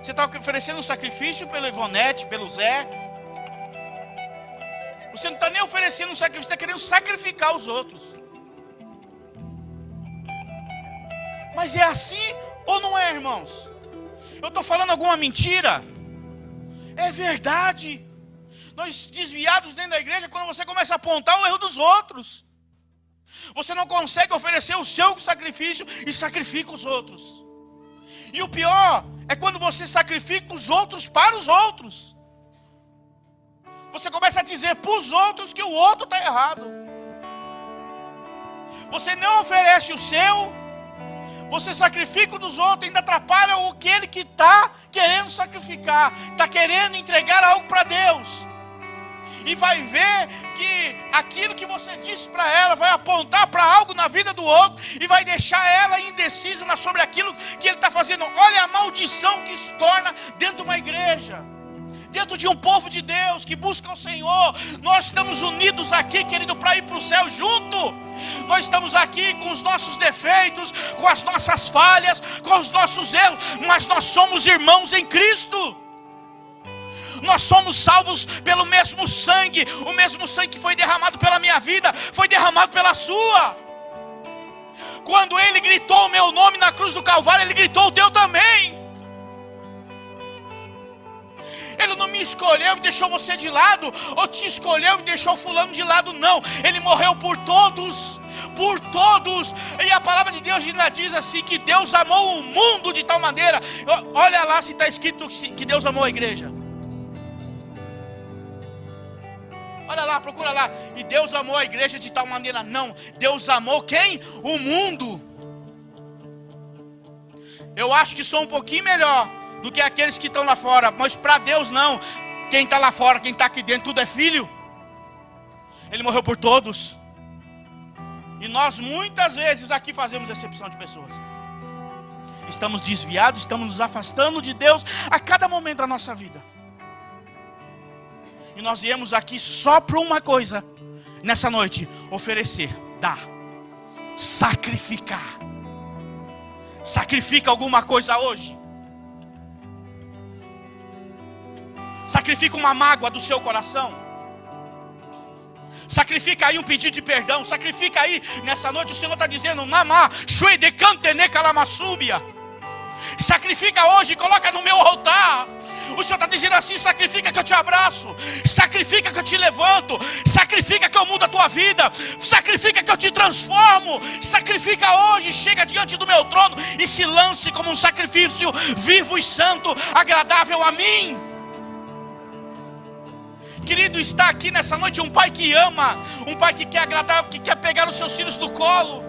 Você está oferecendo sacrifício pelo Ivonete, pelo Zé. Você não está nem oferecendo sacrifício, você está querendo sacrificar os outros. Mas é assim ou não é, irmãos? Eu estou falando alguma mentira? É verdade. Nós desviados dentro da igreja, quando você começa a apontar o erro dos outros, você não consegue oferecer o seu sacrifício e sacrifica os outros. E o pior é quando você sacrifica os outros para os outros. Você começa a dizer para os outros que o outro está errado. Você não oferece o seu, você sacrifica o dos outros, ainda atrapalha aquele que está querendo sacrificar, está querendo entregar algo para Deus. E vai ver que aquilo que você disse para ela vai apontar para algo na vida do outro e vai deixar ela indecisa sobre aquilo que ele está fazendo. Olha a maldição que se torna dentro de uma igreja, dentro de um povo de Deus que busca o Senhor. Nós estamos unidos aqui, querido, para ir para o céu junto. Nós estamos aqui com os nossos defeitos, com as nossas falhas, com os nossos erros, mas nós somos irmãos em Cristo. Nós somos salvos pelo mesmo sangue. O mesmo sangue que foi derramado pela minha vida foi derramado pela sua. Quando ele gritou o meu nome na cruz do Calvário, ele gritou o teu também. Ele não me escolheu e deixou você de lado, ou te escolheu e deixou fulano de lado, não. Ele morreu por todos, por todos. E a palavra de Deus ainda diz assim, que Deus amou o mundo de tal maneira. Olha lá se está escrito que Deus amou a igreja. Olha lá, procura lá. E Deus amou a igreja de tal maneira. Não, Deus amou quem? O mundo. Eu acho que sou um pouquinho melhor do que aqueles que estão lá fora, mas para Deus não. Quem está lá fora, quem está aqui dentro, tudo é filho. Ele morreu por todos. E nós muitas vezes aqui fazemos exceção de pessoas. Estamos desviados, estamos nos afastando de Deus a cada momento da nossa vida. E nós viemos aqui só para uma coisa nessa noite: oferecer, dar, sacrificar. Sacrifica alguma coisa hoje. Sacrifica uma mágoa do seu coração. Sacrifica aí um pedido de perdão. Sacrifica aí nessa noite. O Senhor está dizendo: Namá, shui de cantene calamassúbia. Sacrifica hoje, coloca no meu altar. O Senhor está dizendo assim: sacrifica que eu te abraço, sacrifica que eu te levanto, sacrifica que eu mudo a tua vida, sacrifica que eu te transformo. Sacrifica hoje, chega diante do meu trono e se lance como um sacrifício vivo e santo, agradável a mim. Querido, está aqui nessa noite um pai que ama, um pai que quer agradar, que quer pegar os seus filhos do colo.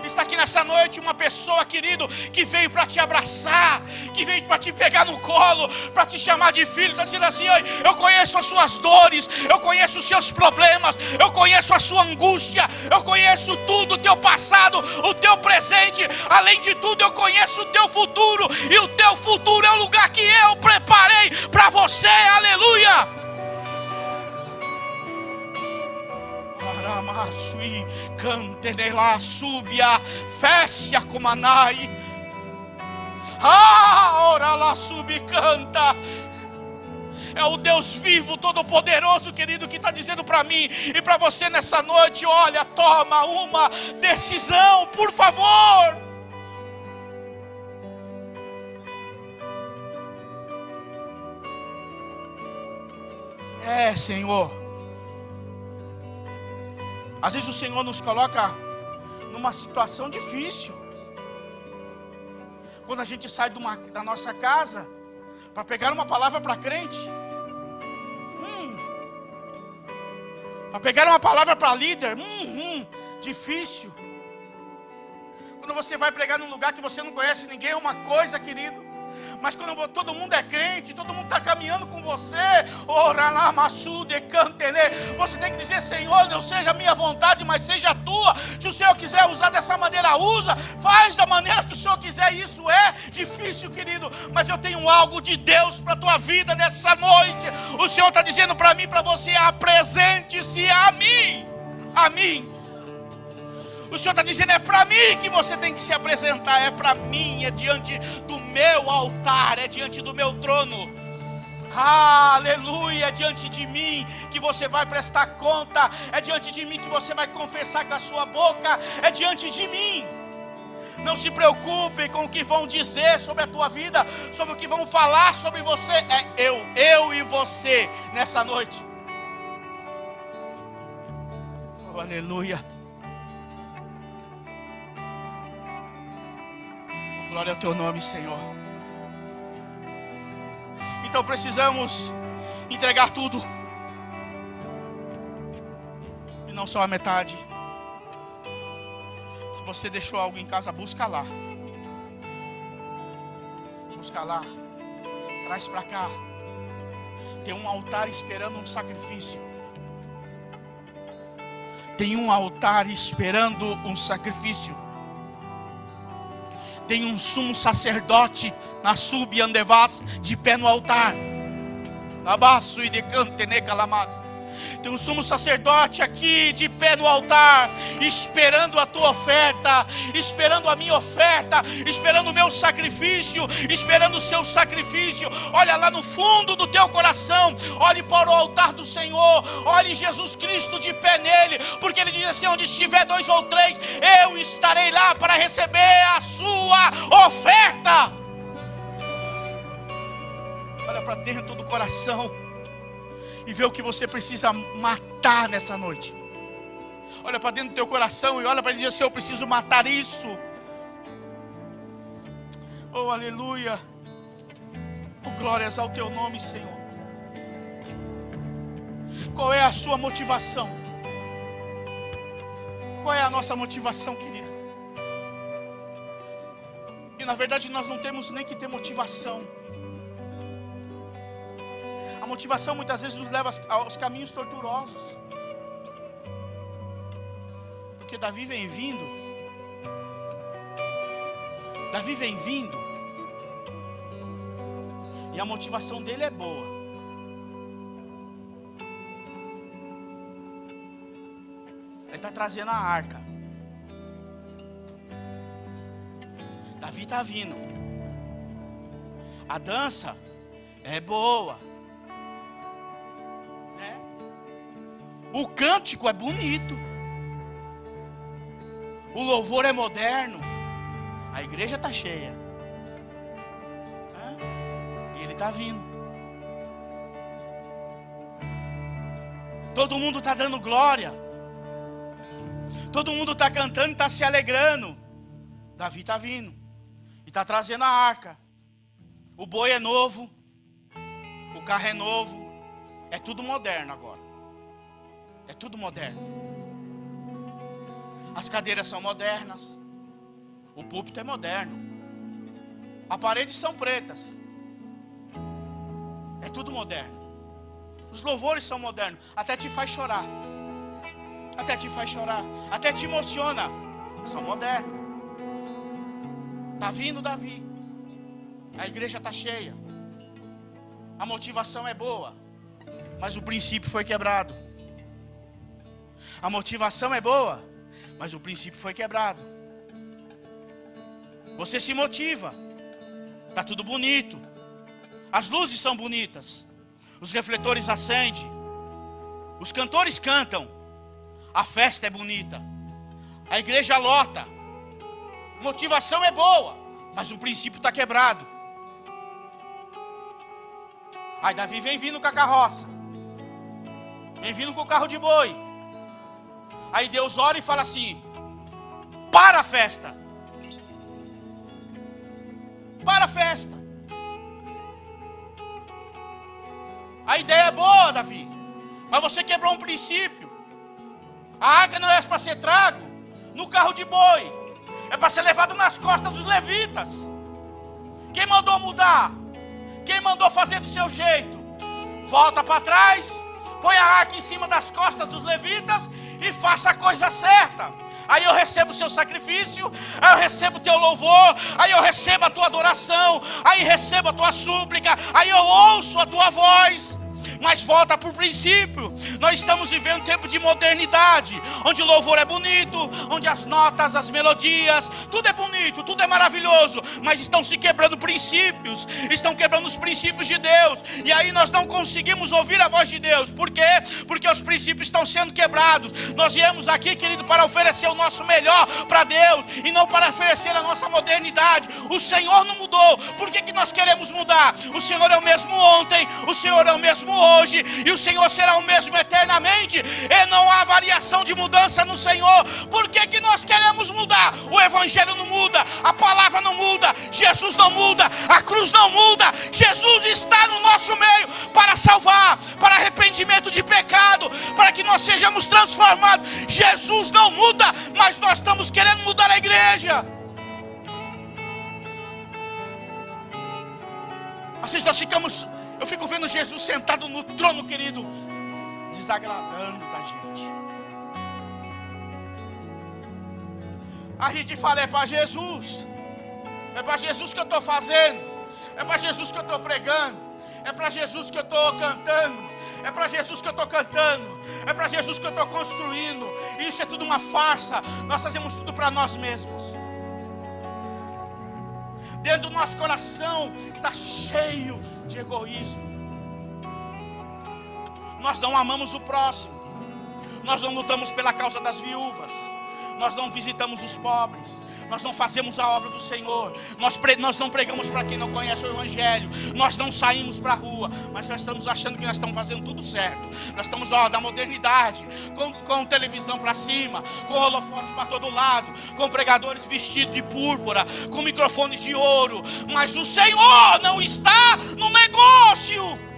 Está aqui nessa noite uma pessoa, querido, que veio para te abraçar, que veio para te pegar no colo, para te chamar de filho. Está dizendo assim: eu conheço as suas dores, eu conheço os seus problemas, eu conheço a sua angústia, eu conheço tudo, o teu passado, o teu presente. Além de tudo, eu conheço o teu futuro, e o teu futuro é o lugar que eu preparei para você. Aleluia! Aramasui, cantenela, súbia, fécia comanai. Ora lá, subcanta. É o Deus vivo, todo-poderoso, querido, que está dizendo para mim e para você nessa noite: olha, toma uma decisão, por favor. Senhor. Às vezes o Senhor nos coloca numa situação difícil. Quando a gente sai da nossa casa para pegar uma palavra para crente, para pegar uma palavra para líder, difícil. Quando você vai pregar num lugar que você não conhece ninguém, é uma coisa, querido. Mas quando todo mundo é crente, todo mundo está caminhando com você, ora lá, maçude, cantene, você tem que dizer: Senhor, não seja a minha vontade, mas seja a tua. Se o Senhor quiser usar dessa maneira, usa, faz da maneira que o Senhor quiser. Isso é difícil, querido, mas eu tenho algo de Deus para a tua vida nessa noite. O Senhor está dizendo para mim, para você: apresente-se a mim, a mim. O Senhor está dizendo: é para mim que você tem que se apresentar, é para mim, é diante do meu altar, é diante do meu trono. Aleluia, é diante de mim que você vai prestar conta, é diante de mim que você vai confessar com a sua boca, é diante de mim. Não se preocupe com o que vão dizer sobre a tua vida, sobre o que vão falar sobre você. É eu e você nessa noite. Oh, aleluia. Glória ao teu nome, Senhor. Então precisamos entregar tudo, e não só a metade. Se você deixou algo em casa, busca lá. Busca lá. Traz para cá. Tem um altar esperando um sacrifício. Tem um altar esperando um sacrifício. Tem um sumo sacerdote na sub-andevas de pé no altar. Abaço e de cantene calamas. Tem um sumo sacerdote aqui de pé no altar, esperando a tua oferta, esperando a minha oferta, esperando o meu sacrifício, esperando o seu sacrifício. Olha lá no fundo do teu coração, olhe para o altar do Senhor, olhe Jesus Cristo de pé nele, porque ele diz assim: onde estiver 2 ou 3, eu estarei lá para receber a sua oferta. Olha para dentro do coração e vê o que você precisa matar nessa noite. Olha para dentro do teu coração e olha para ele e diz assim: eu preciso matar isso. Oh, aleluia. Oh, glórias ao teu nome, Senhor. Qual é a sua motivação? Qual é a nossa motivação, querido? E na verdade nós não temos nem que ter motivação. A motivação muitas vezes nos leva aos caminhos tortuosos. Porque Davi vem vindo. E a motivação dele é boa. Ele está trazendo a arca. Davi está vindo. A dança é boa. O cântico é bonito. O louvor é moderno. A igreja está cheia. E ele está vindo. Todo mundo está dando glória. Todo mundo está cantando e está se alegrando. Davi está vindo. E está trazendo a arca. O boi é novo. O carro é novo. É tudo moderno agora. É tudo moderno. As cadeiras são modernas. O púlpito é moderno. As paredes são pretas. É tudo moderno. Os louvores são modernos. Até te faz chorar. Até te faz chorar. Até te emociona. São modernos. Está vindo Davi. A igreja está cheia. A motivação é boa. Mas o princípio foi quebrado. A motivação é boa, mas o princípio foi quebrado. Você se motiva. Está tudo bonito. As luzes são bonitas. Os refletores acendem. Os cantores cantam. A festa é bonita. A igreja lota. Motivação é boa, mas o princípio está quebrado. Aí Davi vem vindo com a carroça. Vem vindo com o carro de boi. Aí Deus ora e fala assim: para a festa. Para a festa. A ideia é boa, Davi, mas você quebrou um princípio. A arca não é para ser trago no carro de boi. É para ser levado nas costas dos levitas. Quem mandou mudar? Quem mandou fazer do seu jeito? Volta para trás, põe a arca em cima das costas dos levitas e faça a coisa certa. Aí eu recebo o seu sacrifício, aí eu recebo o teu louvor, aí eu recebo a tua adoração, aí recebo a tua súplica, aí eu ouço a tua voz. Mas volta para o princípio. Nós estamos vivendo um tempo de modernidade, onde o louvor é bonito, onde as notas, as melodias, tudo é bonito, tudo é maravilhoso, mas estão se quebrando princípios, estão quebrando os princípios de Deus, e aí nós não conseguimos ouvir a voz de Deus. Por quê? Porque os princípios estão sendo quebrados. Nós viemos aqui, querido, para oferecer o nosso melhor para Deus, e não para oferecer a nossa modernidade. O Senhor não mudou. Por que nós queremos mudar? O Senhor é o mesmo ontem, o Senhor é o mesmo hoje, e o Senhor será o mesmo eternamente, e não há variação de mudança no Senhor. Por que nós queremos mudar? O Evangelho não muda, a palavra não muda, Jesus não muda, a cruz não muda. Jesus está no nosso meio para salvar, para arrependimento de pecado, para que nós sejamos transformados. Jesus não muda, mas nós estamos querendo mudar a igreja. Assim nós ficamos. Eu fico vendo Jesus sentado no trono, querido, desagradando da gente. A gente fala, é para Jesus. É para Jesus que eu estou fazendo. É para Jesus que eu estou pregando. É para Jesus que eu estou cantando. É para Jesus que eu estou cantando. É para Jesus que eu estou construindo. Isso é tudo uma farsa. Nós fazemos tudo para nós mesmos. Dentro do nosso coração está cheio de egoísmo. Nós não amamos o próximo. Nós não lutamos pela causa das viúvas. Nós não visitamos os pobres. Nós não fazemos a obra do Senhor. Nós não pregamos para quem não conhece o Evangelho. Nós não saímos para a rua. Mas nós estamos achando que nós estamos fazendo tudo certo. Nós estamos da modernidade, com televisão para cima, com holofotes para todo lado, com pregadores vestidos de púrpura, com microfones de ouro. Mas o Senhor não está no negócio.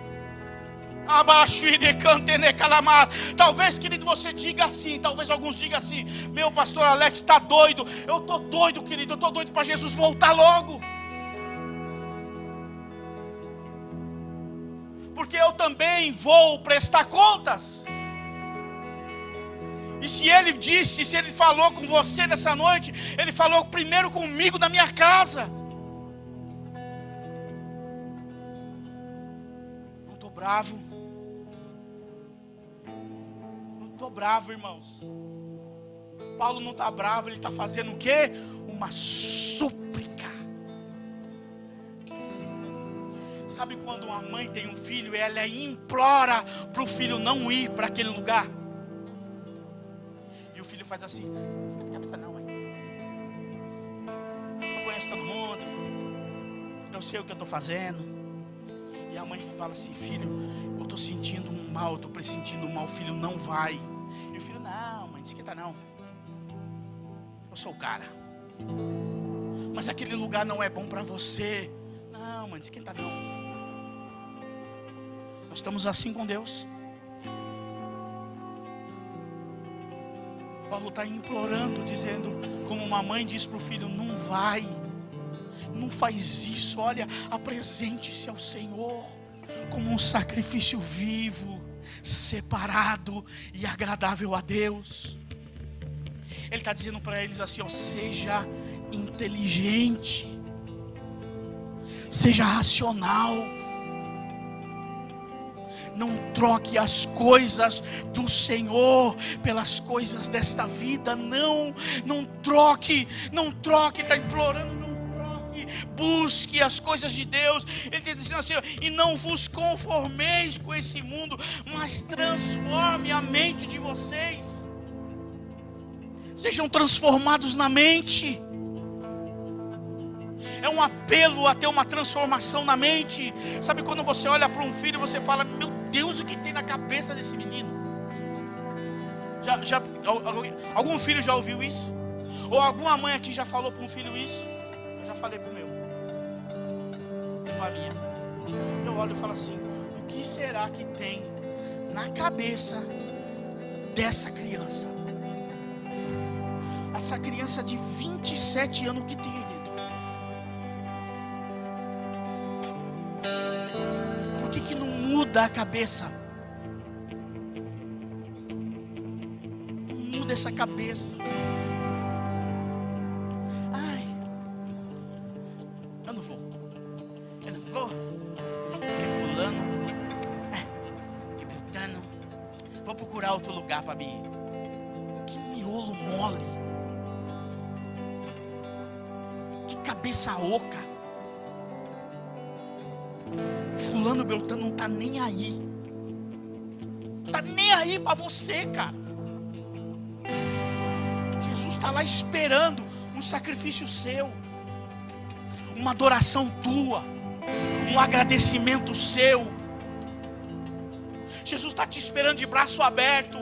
Abaixo e decante calamar. Talvez, querido, você diga assim. Talvez alguns digam assim: meu pastor Alex está doido. Eu estou doido, querido. Eu estou doido para Jesus voltar logo. Porque eu também vou prestar contas. E se ele disse, se ele falou com você nessa noite, ele falou primeiro comigo na minha casa. Não estou bravo. Estou bravo, irmãos. Paulo não está bravo, ele está fazendo o quê? Uma súplica. Sabe quando uma mãe tem um filho e ela implora para o filho não ir para aquele lugar? E o filho faz assim: não esquenta a cabeça não, mãe. Eu conheço todo mundo, eu sei o que eu estou fazendo. E a mãe fala assim: filho, eu estou sentindo um mal, eu estou pressentindo um mal. O filho não vai. E o filho: não, mãe, não esquenta não. Eu sou o cara. Mas aquele lugar não é bom para você. Não, mãe, não esquenta não. Nós estamos assim com Deus. Paulo está implorando, dizendo, como uma mãe diz para o filho: não vai. Não faz isso. Olha, apresente-se ao Senhor como um sacrifício vivo, separado e agradável a Deus. Ele está dizendo para eles assim: ó, seja inteligente, seja racional. Não troque as coisas do Senhor pelas coisas desta vida. Não troque. Ele está implorando: não troque. Busque as coisas de Deus. Ele está dizendo assim: e não vos conformeis com esse mundo, mas transforme a mente de vocês. Sejam transformados na mente. É um apelo a ter uma transformação na mente. Sabe quando você olha para um filho e você fala: meu Deus, o que tem na cabeça desse menino? Algum filho já ouviu isso? Ou alguma mãe aqui já falou para um filho isso? Eu já falei para o meu e para a minha. Eu olho e falo assim: o que será que tem na cabeça dessa criança? Essa criança de 27 anos, que tem aí dentro? muda a cabeça. Muda essa cabeça. Ai, eu não vou. Porque fulano, porque Beltrano, vou procurar outro lugar para mim. Que miolo mole. Que cabeça oca. Fulano Beltrano não está nem aí. Está nem aí para você, cara. Jesus está lá esperando um sacrifício seu, uma adoração tua, um agradecimento seu. Jesus está te esperando de braço aberto.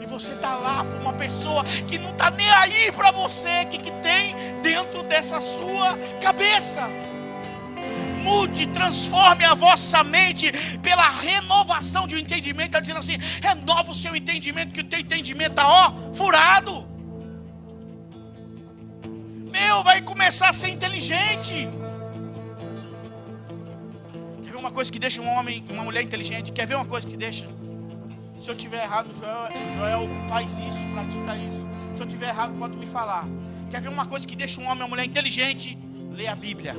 E você está lá por uma pessoa que não está nem aí para você. O que tem dentro dessa sua cabeça? Mude, transforme a vossa mente pela renovação de um entendimento. Está dizendo assim: renova o seu entendimento, que o teu entendimento está furado. Vai começar a ser inteligente. Quer ver uma coisa que deixa um homem, uma mulher inteligente? Quer ver uma coisa que deixa? Se eu tiver errado, Joel faz isso, pratica isso. Se eu tiver errado, pode me falar. Quer ver uma coisa que deixa um homem, uma mulher inteligente? Lê a Bíblia.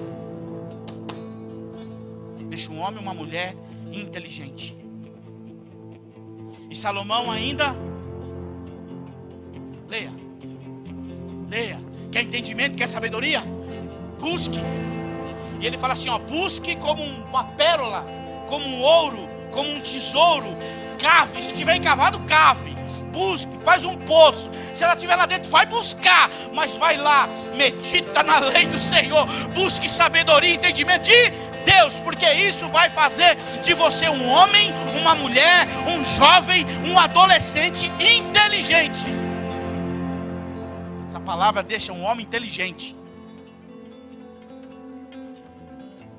Deixa um homem, uma mulher inteligente. E Salomão ainda, leia. Quer entendimento, quer sabedoria? Busque. E ele fala assim, busque como uma pérola, como um ouro, como um tesouro. Cave, se tiver encavado, cave. Busque, faz um poço. Se ela estiver lá dentro, vai buscar. Mas vai lá, medita na lei do Senhor. Busque sabedoria e entendimento de Deus, porque isso vai fazer de você um homem, uma mulher, um jovem, um adolescente inteligente. Essa palavra deixa um homem inteligente,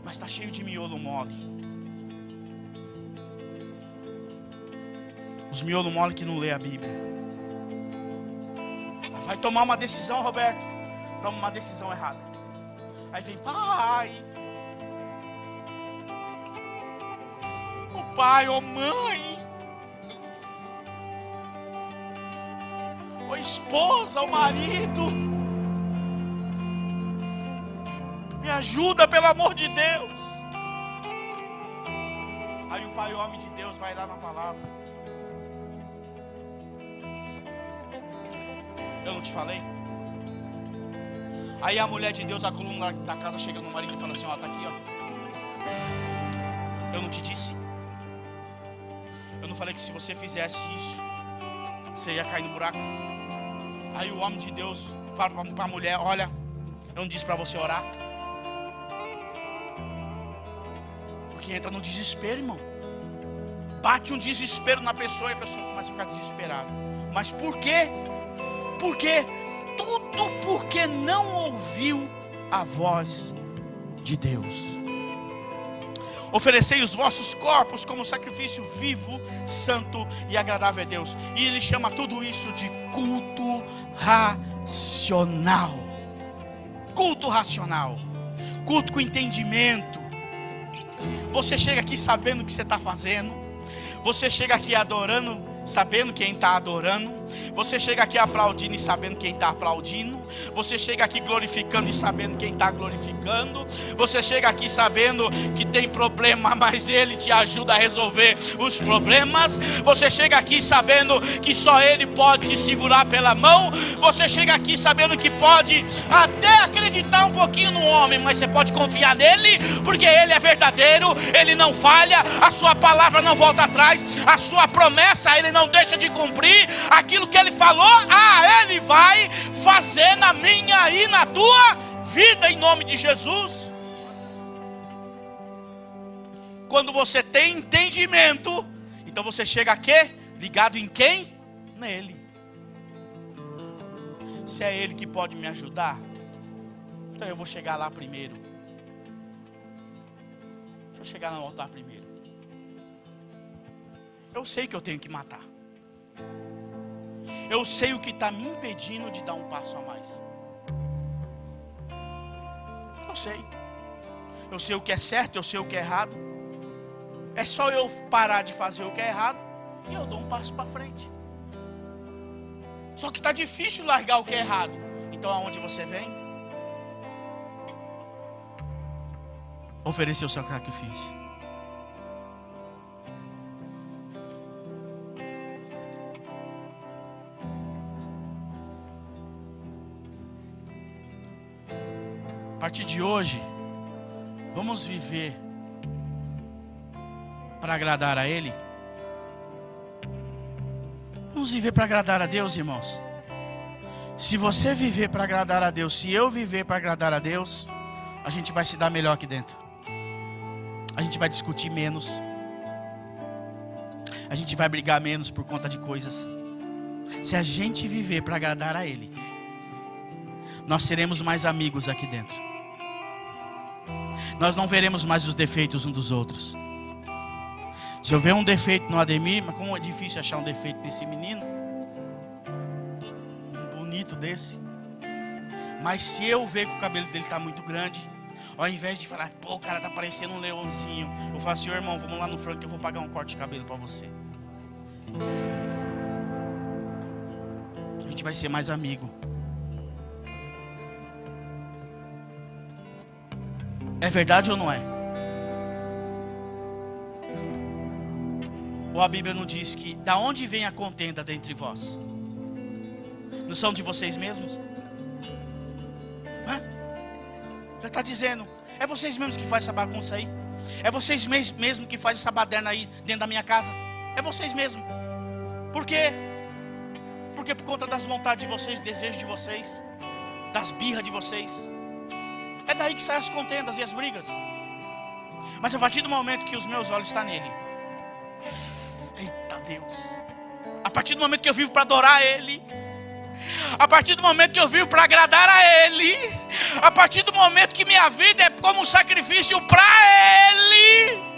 mas está cheio de miolo mole. Os miolo mole que não lê a Bíblia. Vai tomar uma decisão, Roberto, toma uma decisão errada. Aí vem, pai, ô mãe, ô esposa, ô marido, me ajuda pelo amor de Deus. Aí o pai, o homem de Deus, vai lá na palavra. Eu não te falei? Aí a mulher de Deus, a coluna da casa, chega no marido e fala assim, tá aqui, eu não te disse? Eu não falei que se você fizesse isso, você ia cair no buraco? Aí o homem de Deus fala para a mulher, olha, eu não disse para você orar? Porque entra no desespero, irmão. Bate um desespero na pessoa e a pessoa começa a ficar desesperada. Mas por quê? Porque tudo porque não ouviu a voz de Deus. Oferecei os vossos corpos como sacrifício vivo, santo e agradável a Deus. E ele chama tudo isso de culto racional. Culto racional. Culto com entendimento. Você chega aqui sabendo o que você está fazendo. Você chega aqui adorando, sabendo quem está adorando. Você chega aqui aplaudindo e sabendo quem está aplaudindo. Você chega aqui glorificando e sabendo quem está glorificando. Você chega aqui sabendo que tem problema, mas Ele te ajuda a resolver os problemas. Você chega aqui sabendo que só Ele pode te segurar pela mão. Você chega aqui sabendo que pode até acreditar um pouquinho no homem, mas você pode confiar nele, porque Ele é verdadeiro, Ele não falha, a sua palavra não volta atrás, a sua promessa Ele não deixa de cumprir. Aquilo que Ele falou, Ele vai fazer na minha e na tua vida, em nome de Jesus. Quando você tem entendimento, então você chega aqui ligado em quem? Nele. Se é Ele que pode me ajudar, então eu vou chegar lá primeiro. Deixa eu chegar no altar primeiro. Eu sei que eu tenho que matar. Eu sei o que está me impedindo de dar um passo a mais. Eu sei. Eu sei o que é certo, eu sei o que é errado. É só eu parar de fazer o que é errado e eu dou um passo para frente. Só que está difícil largar o que é errado. Então aonde você vem? Oferecer o seu sacrifício. A partir de hoje, vamos viver para agradar a Ele. Vamos viver para agradar a Deus, irmãos. Se você viver para agradar a Deus, se eu viver para agradar a Deus, a gente vai se dar melhor aqui dentro. A gente vai discutir menos. A gente vai brigar menos por conta de coisas. Se a gente viver para agradar a Ele, nós seremos mais amigos aqui dentro. Nós não veremos mais os defeitos uns dos outros. Se eu ver um defeito no Ademir, mas como é difícil achar um defeito nesse menino, um bonito desse. Mas se eu ver que o cabelo dele está muito grande, ao invés de falar, pô, o cara tá parecendo um leãozinho, eu falo assim, irmão, vamos lá no frango que eu vou pagar um corte de cabelo para você. A gente vai ser mais amigo. É verdade ou não é? Ou a Bíblia não diz que da onde vem a contenda dentre vós? Não são de vocês mesmos? Já está dizendo, é vocês mesmos que fazem essa bagunça aí? É vocês mesmos que fazem essa baderna aí dentro da minha casa? É vocês mesmos. Por quê? Porque por conta das vontades de vocês, desejos de vocês, das birras de vocês. É daí que saem as contendas e as brigas. Mas a partir do momento que os meus olhos estão nele, eita Deus, a partir do momento que eu vivo para adorar Ele, a partir do momento que eu vivo para agradar a Ele, a partir do momento que minha vida é como um sacrifício para Ele,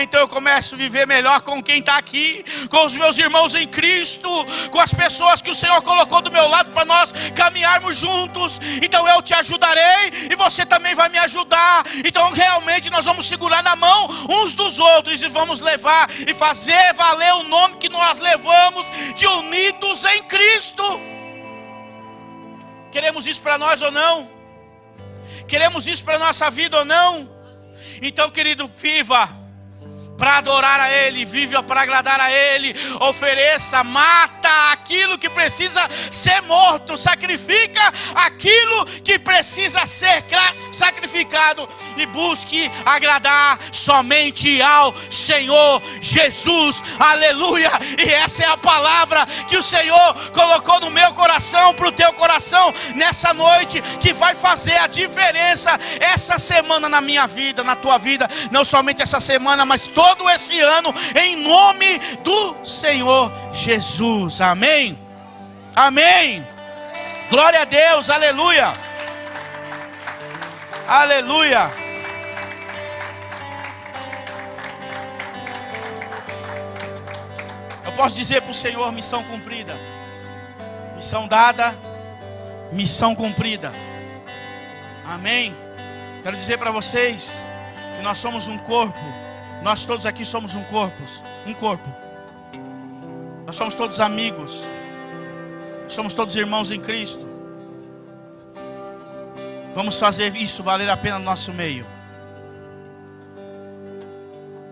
então eu começo a viver melhor com quem está aqui, com os meus irmãos em Cristo, com as pessoas que o Senhor colocou do meu lado para nós caminharmos juntos. Então eu te ajudarei e você também vai me ajudar. Então realmente nós vamos segurar na mão uns dos outros e vamos levar e fazer valer o nome que nós levamos de unidos em Cristo. Queremos isso para nós ou não? Queremos isso para a nossa vida ou não? Então, querido, viva para adorar a Ele, vive para agradar a Ele, ofereça, mata aquilo que precisa ser morto, sacrifica aquilo que precisa ser sacrificado e busque agradar somente ao Senhor Jesus, aleluia. E essa é a palavra que o Senhor colocou no meu coração, para o teu coração, nessa noite, que vai fazer a diferença essa semana na minha vida, na tua vida, não somente essa semana, mas todo esse ano, em nome do Senhor Jesus, amém? Amém, glória a Deus, aleluia, aleluia. Eu posso dizer para o Senhor, missão cumprida, missão dada, missão cumprida, amém? Quero dizer para vocês que nós somos um corpo. Nós todos aqui somos um corpo. Nós somos todos amigos. Somos todos irmãos em Cristo. Vamos fazer isso valer a pena no nosso meio.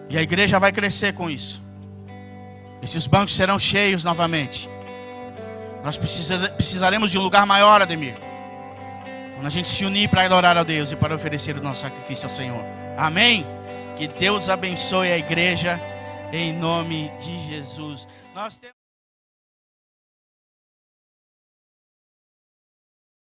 E a igreja vai crescer com isso. Esses bancos serão cheios novamente. Nós precisaremos de um lugar maior, Ademir, quando a gente se unir para adorar a Deus e para oferecer o nosso sacrifício ao Senhor. Amém? Que Deus abençoe a igreja em nome de Jesus. Nós temos